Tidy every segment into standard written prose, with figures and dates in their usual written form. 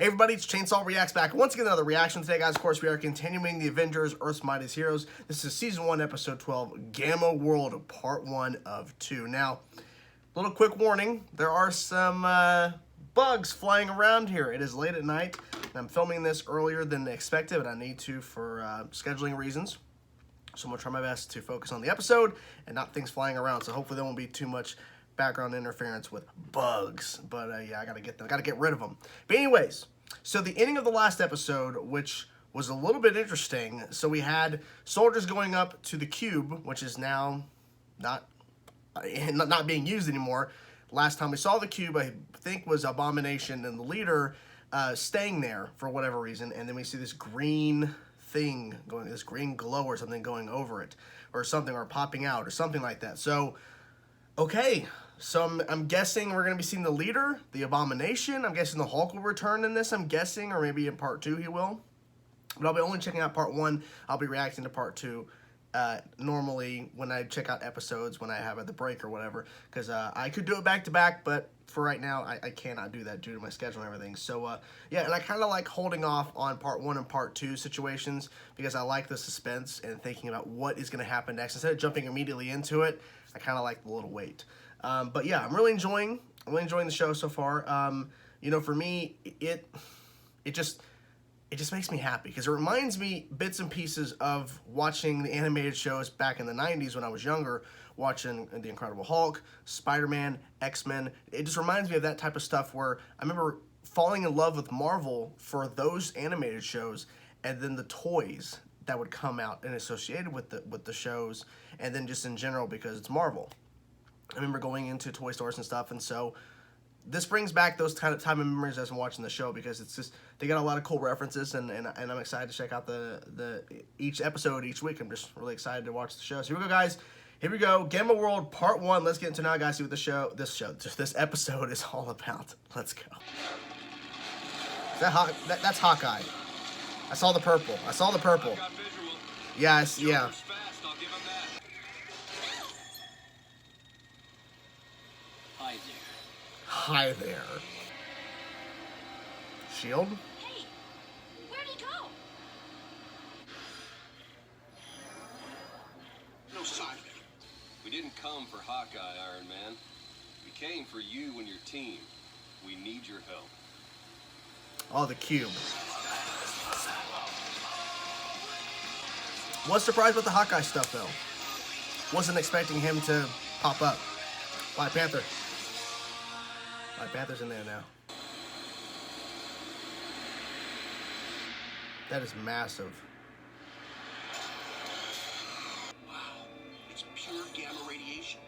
Everybody, it's Chainsaw Reacts back. Once again, another reaction today, guys. Of course, we are continuing the Avengers, Earth's Mightiest Heroes. This is Season 1, Episode 12, Gamma World, Part 1 of 2. Now, little quick warning, there are some bugs flying around here. It is late at night, and I'm filming this earlier than expected, but I need to for scheduling reasons. So I'm going to try my best to focus on the episode and not things flying around, so hopefully there won't be too much background interference with bugs, but yeah, I gotta get rid of them. But anyways, so the ending of the last episode, which was a little bit interesting, so we had soldiers going up to the cube, which is now not being used anymore. Last time we saw the cube, I think, was Abomination and the leader staying there for whatever reason, and then we see this green thing going, this green glow or something going over it, or something, or popping out, or something like that. So okay, so I'm guessing we're going to be seeing the leader, the Abomination. I'm guessing the Hulk will return in this, I'm guessing, or maybe in Part 2 he will. But I'll be only checking out Part 1. I'll be reacting to Part 2 normally when I check out episodes, when I have the break or whatever. Because I could do it back-to-back, but for right now, I cannot do that due to my schedule and everything. So, yeah, and I kind of like holding off on Part 1 and Part 2 situations because I like the suspense and thinking about what is going to happen next. Instead of jumping immediately into it, I kind of like the little wait. But yeah, I'm really enjoying the show so far. You know, for me, it just makes me happy because it reminds me bits and pieces of watching the animated shows back in the 90s when I was younger, watching The Incredible Hulk, Spider-Man, X-Men. It just reminds me of that type of stuff where I remember falling in love with Marvel for those animated shows, and then the toys that would come out and associated with the shows, and then just in general because it's Marvel. I remember going into toy stores and stuff, and so this brings back those kind of time and memories as I'm watching the show because it's just, they got a lot of cool references, and I'm excited to check out each episode each week. I'm just really excited to watch the show. So here we go, guys. Here we go. Gamma World Part 1. Let's get into it now, guys. See what this episode is all about. Let's go. Is that that's Hawkeye. I saw the purple. Yes, yeah. Hi there. Shield? Hey, where'd he go? No sign of it. We didn't come for Hawkeye, Iron Man. We came for you and your team. We need your help. Oh, the cube. Was surprised with the Hawkeye stuff, though. Wasn't expecting him to pop up. Black Panther. Black Panther's in there now. That is massive. Wow, it's pure gamma radiation.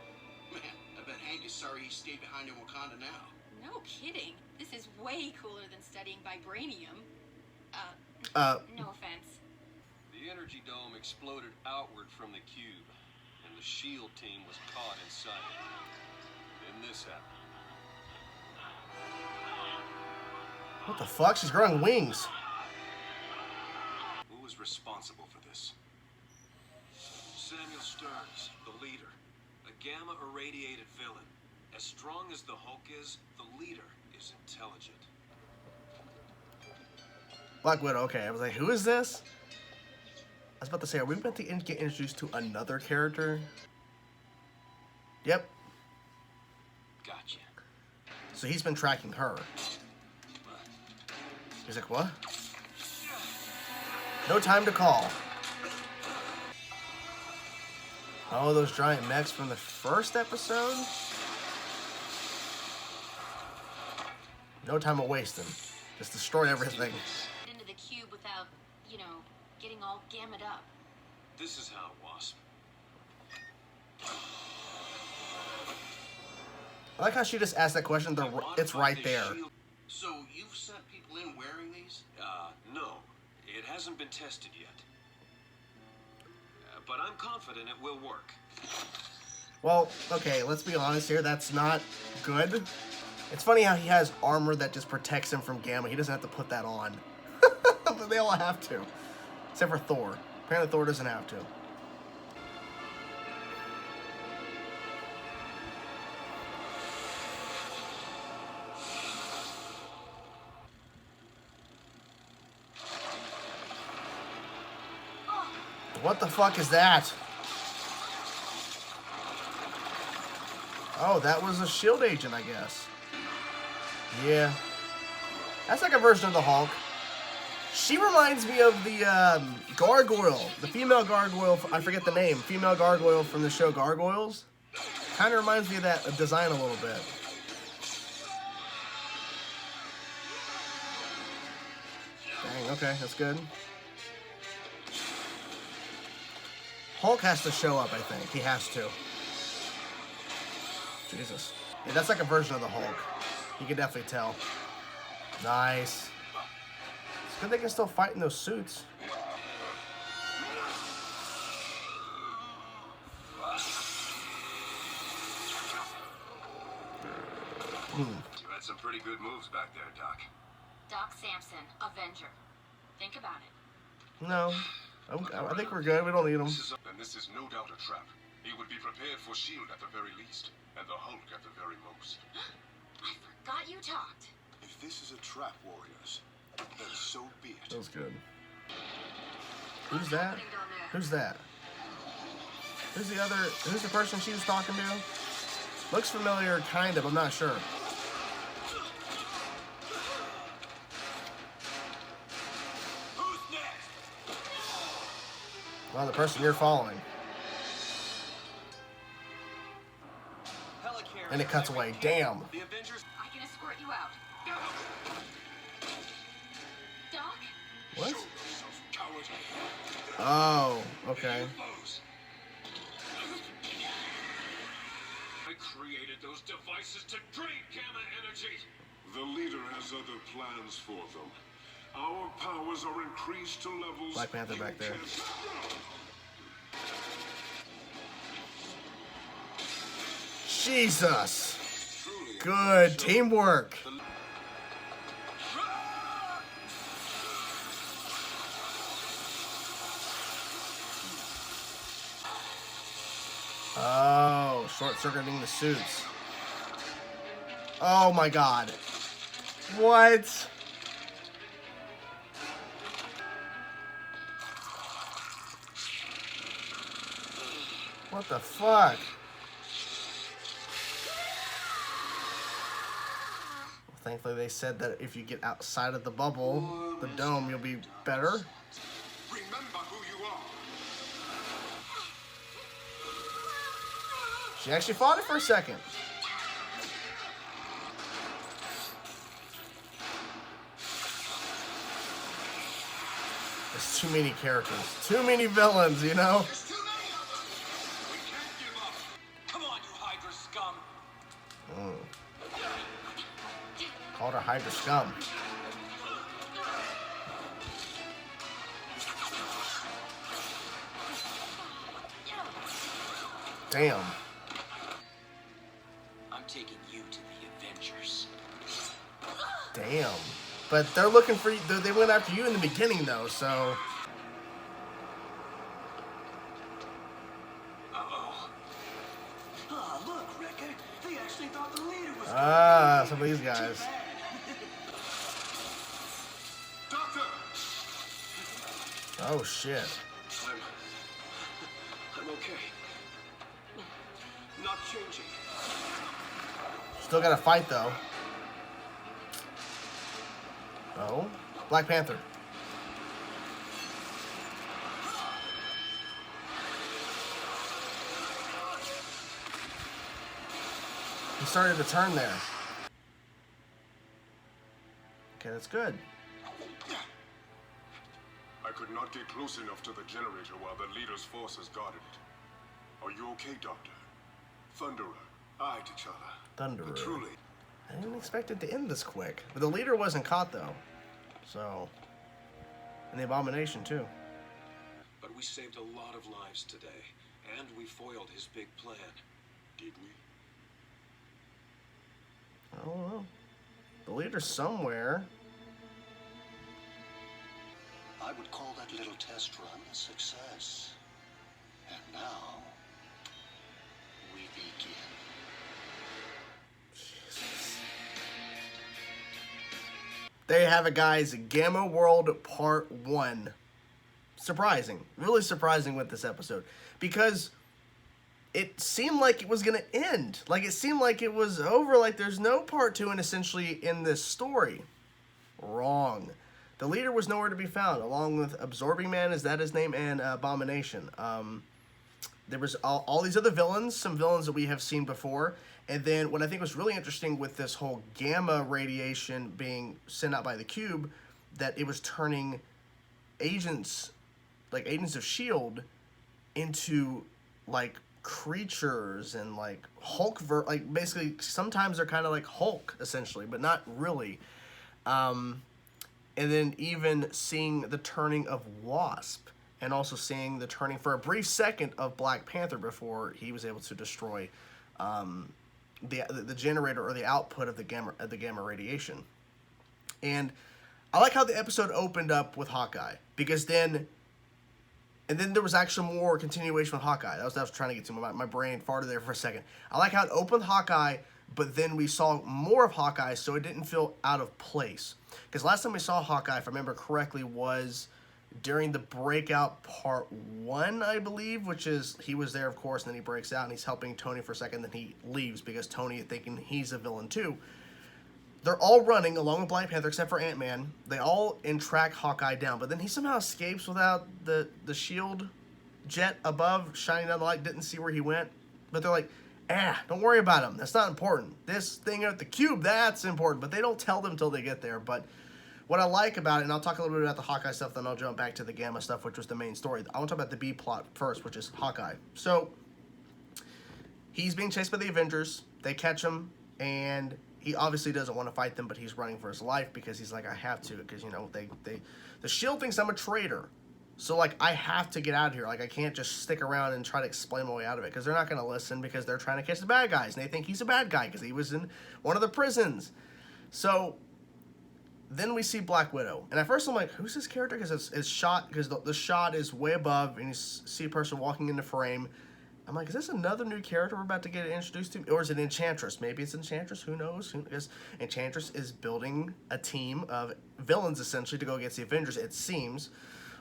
Man, I bet Hank is sorry he stayed behind in Wakanda now. No kidding. This is way cooler than studying vibranium. No offense. The energy dome exploded outward from the cube, and the SHIELD team was caught inside it. Then this happened. What the fuck? She's growing wings. Who was responsible for this? Samuel Stearns, the leader. A gamma-irradiated villain. As strong as the Hulk is, the leader is intelligent. Black Widow, okay. I was like, who is this? I was about to say, are we about to get introduced to another character? Yep. Gotcha. So he's been tracking her. He's like, what? No time to call. Oh, those giant mechs from the first episode? No time to wasting. Just destroy everything. Into the cube without, you know, getting all gammed up. This is how, Wasp. I like how she just asked that question. It's right there. So you've sent people in wearing these? No. It hasn't been tested yet. But I'm confident it will work. Well, okay, let's be honest here. That's not good. It's funny how he has armor that just protects him from Gamma. He doesn't have to put that on. But they all have to. Except for Thor. Apparently Thor doesn't have to. What the fuck is that? Oh, that was a shield agent, I guess. Yeah. That's like a version of the Hulk. She reminds me of the gargoyle. The female gargoyle. I forget the name. Female gargoyle from the show Gargoyles. Kind of reminds me of that design a little bit. Dang, okay, that's good. Hulk has to show up, I think. He has to. Jesus. Yeah, that's like a version of the Hulk. You can definitely tell. Nice. It's good they can still fight in those suits. You had some pretty good moves back there, Doc. Doc Samson, Avenger. Think about it. No. I think we're good. We don't need them. This is no doubt a trap. He would be prepared for S.H.I.E.L.D. at the very least, and the Hulk at the very most. I forgot you talked. If this is a trap, warriors, then so be it. That was good. Who's that? Who's that? Who's the person she was talking to? Looks familiar, kind of. I'm not sure. Who's next? Well, the person you're following. And it cuts away. Damn. The Avengers. I can escort you out. Doc? What? Yourself, coward. Oh, okay. I created those devices to drain gamma energy. The leader has other plans for them. Our powers are increased to levels. Black Panther back there. Jesus. Good teamwork. Oh, short-circuiting the suits. Oh my god. What? What the fuck? Thankfully, they said that if you get outside of the bubble, the dome, you'll be better. Remember who you are. She actually fought it for a second. There's too many characters. Too many villains, you know? There's too many of them. We can't give up. Come on, you Hydra scum. Called her Hydra scum. Damn. I'm taking you to the Avengers. Damn. But they're looking for you. They went after you in the beginning, though, so. Uh-oh. Ah, look, Wrecker. They actually thought the leader was Ah, some of these guys. Doctor! Oh, shit. I'm okay. Not changing. Still gotta fight, though. Oh. Black Panther. He started to turn there. Okay, that's good. I could not get close enough to the generator while the leader's forces guarded it. Are you okay, Doctor? Thunderer eyed each other. Thunderer. But truly, I didn't expect it to end this quick. But the leader wasn't caught, though. So. And the Abomination, too. But we saved a lot of lives today, and we foiled his big plan. did we? I don't know. The leader's somewhere. I would call that little test run a success. And now, we begin. There There you have it, guys. Gamma World Part 1. surprising. Really surprising with this episode. Because it seemed like it was going to end. Like, it seemed like it was over. Like, there's no part 2 and essentially in this story. Wrong. The leader was nowhere to be found, along with Absorbing Man, is that his name, and Abomination. There was all these other villains, some villains that we have seen before. And then what I think was really interesting with this whole gamma radiation being sent out by the cube, that it was turning agents, like agents of S.H.I.E.L.D., into, like, creatures and, like, like, basically, sometimes they're kind of like Hulk, essentially, but not really. And then even seeing the turning of Wasp, and also seeing the turning for a brief second of Black Panther before he was able to destroy the generator or the output of the gamma radiation. And I like how the episode opened up with Hawkeye, because then there was actually more continuation with Hawkeye. That was what I was trying to get to. My brain farted there for a second. I like how it opened with Hawkeye, but then we saw more of Hawkeye, so it didn't feel out of place. Because last time we saw Hawkeye, if I remember correctly, was during the Breakout Part 1, I believe, which is, he was there, of course, and then he breaks out, and he's helping Tony for a second, then he leaves, because Tony is thinking he's a villain, too. They're all running, along with Black Panther, except for Ant-Man. They all track Hawkeye down, but then he somehow escapes without the S.H.I.E.L.D. jet above, shining down the light, didn't see where he went. But they're like, don't worry about him. That's not important. This thing at the cube, that's important. But they don't tell them until they get there. But what I like about it, and I'll talk a little bit about the Hawkeye stuff, then I'll jump back to the Gamma stuff, which was the main story. I want to talk about the B plot first, which is Hawkeye. So, he's being chased by the Avengers. They catch him, and he obviously doesn't want to fight them, but he's running for his life because he's like, I have to, because, you know, the S.H.I.E.L.D. thinks I'm a traitor. So, like, I have to get out of here. Like, I can't just stick around and try to explain my way out of it, because they're not going to listen, because they're trying to catch the bad guys, and they think he's a bad guy because he was in one of the prisons. So, then we see Black Widow. And at first I'm like, who's this character? Because it's shot, because the shot is way above, and you see a person walking into frame. I'm like, is this another new character we're about to get introduced to? Or is it Enchantress? Maybe it's Enchantress. Who knows? Because Enchantress is building a team of villains, essentially, to go against the Avengers, it seems.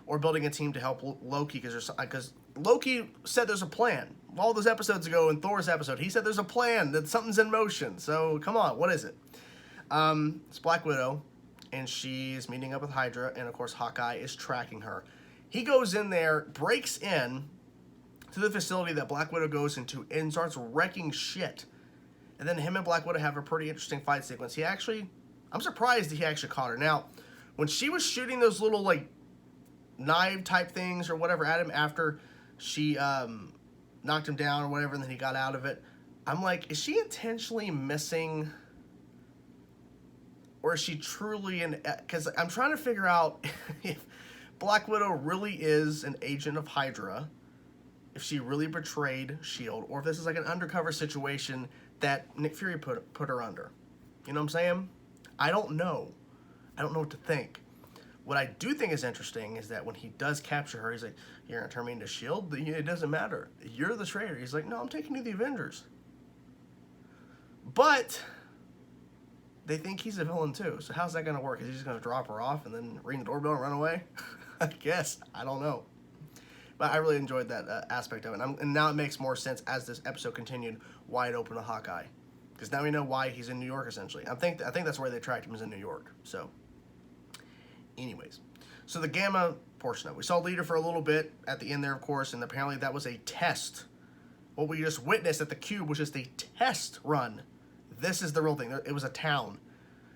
Or building a team to help Loki, because Loki said there's a plan. All those episodes ago in Thor's episode, he said there's a plan, that something's in motion. So, come on, what is it? It's Black Widow, and she's meeting up with Hydra, and of course Hawkeye is tracking her. He goes in there, breaks in to the facility that Black Widow goes into, and starts wrecking shit. And then him and Black Widow have a pretty interesting fight sequence. I'm surprised that he actually caught her. Now, when she was shooting those little, like, knife type things or whatever at him after she knocked him down or whatever, and then he got out of it, I'm like, is she intentionally missing, or is she truly because I'm trying to figure out if Black Widow really is an agent of Hydra, if she really betrayed S.H.I.E.L.D., or if this is like an undercover situation that Nick Fury put her under. You know what I'm saying? I don't know. I don't know what to think. What I do think is interesting is that when he does capture her, he's like, you're going to turn me into S.H.I.E.L.D.? It doesn't matter. You're the traitor. He's like, no, I'm taking you to the Avengers. But they think he's a villain too. So how's that going to work? Is he just going to drop her off and then ring the doorbell and run away? I guess. I don't know. But I really enjoyed that aspect of it. And now it makes more sense as this episode continued, wide open to Hawkeye. Because now we know why he's in New York, essentially. I think that's where they tracked him, is in New York. So, anyways. So the Gamma portion of it. We saw Leader for a little bit at the end there, of course, and apparently that was a test. What we just witnessed at the Cube was just a test run. This is the real thing. It was a town.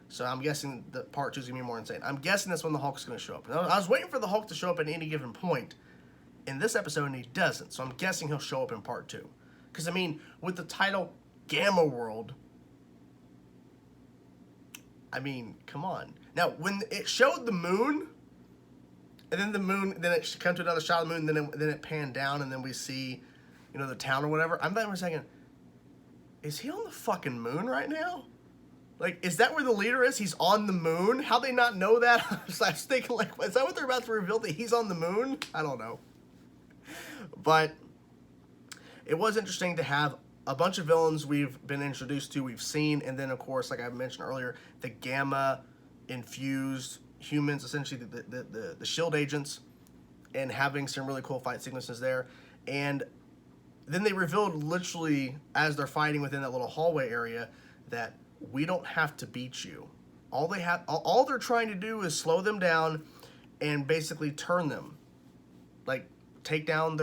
So I'm guessing that part 2 is going to be more insane. I'm guessing that's when the Hulk's going to show up. Now, I was waiting for the Hulk to show up at any given point in this episode, and he doesn't. So I'm guessing he'll show up in part 2. Because, I mean, with the title Gamma World, I mean, come on. Now, when it showed the moon, and then the moon, then it comes to another shot of the moon, then it panned down, and then we see, you know, the town or whatever. I'm thinking for a second, is he on the fucking moon right now? Like, is that where the Leader is? He's on the moon? How'd they not know that? I was thinking, like, is that what they're about to reveal, that he's on the moon? I don't know. But it was interesting to have a bunch of villains we've been introduced to, we've seen, and then, of course, like I mentioned earlier, the Gamma-infused humans, essentially the S.H.I.E.L.D. agents. and having some really cool fight sequences there. And then they revealed literally as they're fighting within that little hallway area that we don't have to beat you. All they're trying to do is slow them down and basically turn them. Like take down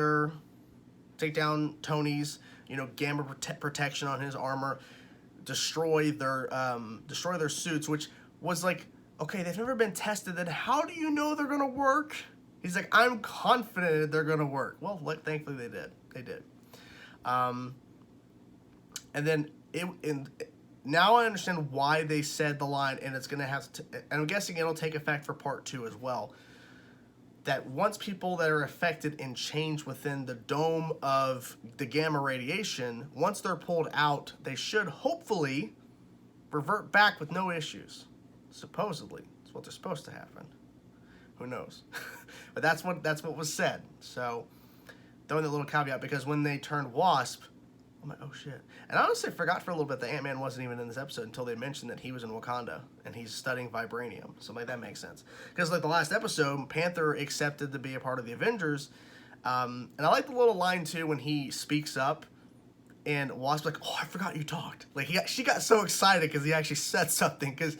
Tony's, gamma protection on his armor, destroy their suits, which was like, okay, they've never been tested, then how do you know they're gonna work? He's like, I'm confident they're gonna work. Well, thankfully they did. They did. And then now I understand why they said the line, and it's gonna have to. And I'm guessing it'll take effect for part 2 as well. That once people that are affected and change within the dome of the gamma radiation, once they're pulled out, they should hopefully revert back with no issues. Supposedly, that's what they're supposed to happen. Who knows? But that's what was said. So throwing that little caveat, because when they turned Wasp, I'm like, oh shit. And I honestly forgot for a little bit that Ant-Man wasn't even in this episode until they mentioned that he was in Wakanda and he's studying vibranium. So like that makes sense. Because like the last episode, Panther accepted to be a part of the Avengers. And I like the little line too when he speaks up and Wasp's like, oh, I forgot you talked. Like she got so excited because he actually said something, because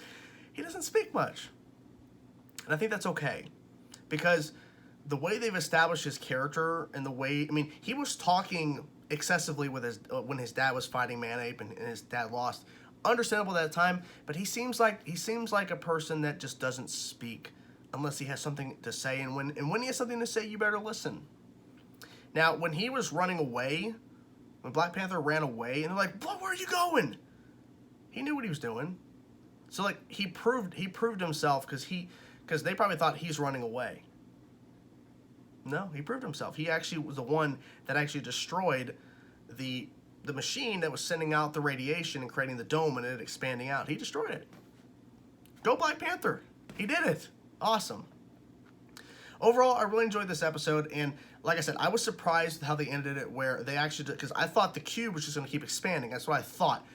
he doesn't speak much. And I think that's okay. Because the way they've established his character and the way, he was talking excessively with when his dad was fighting Man-Ape and his dad lost. Understandable at that time, but he seems like a person that just doesn't speak unless he has something to say. And when he has something to say, you better listen. Now, when he was running away, when Black Panther ran away, and they're like, "What? Where are you going?" He knew what he was doing. So like he proved himself, because they probably thought he's running away. No, he proved himself. He actually was the one that actually destroyed the machine that was sending out the radiation and creating the dome and it expanding out. He destroyed it. Go Black Panther. He did it. Awesome. Overall, I really enjoyed this episode, and like I said, I was surprised how they ended it, where they actually did, because I thought the cube was just going to keep expanding. That's what I thought.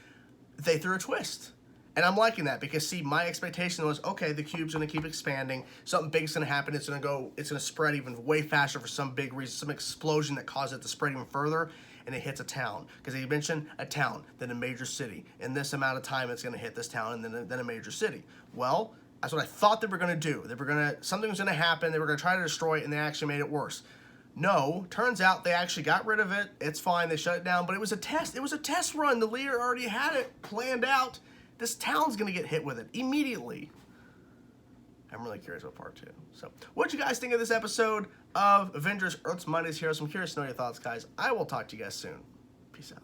They threw a twist. And I'm liking that, because see, my expectation was, okay, the cube's gonna keep expanding, something big's gonna happen, it's gonna spread even way faster for some big reason, some explosion that caused it to spread even further, and it hits a town. Because he mentioned a town, then a major city. In this amount of time, it's gonna hit this town, and then a major city. Well, that's what I thought they were gonna do. Something was gonna happen, they were gonna try to destroy it, and they actually made it worse. No, turns out they actually got rid of it, it's fine, they shut it down, but it was a test. It was a test run. The leader already had it planned out. This town's going to get hit with it immediately. I'm really curious about part 2. So, what'd you guys think of this episode of Avengers Earth's Mightiest Heroes? I'm curious to know your thoughts, guys. I will talk to you guys soon. Peace out.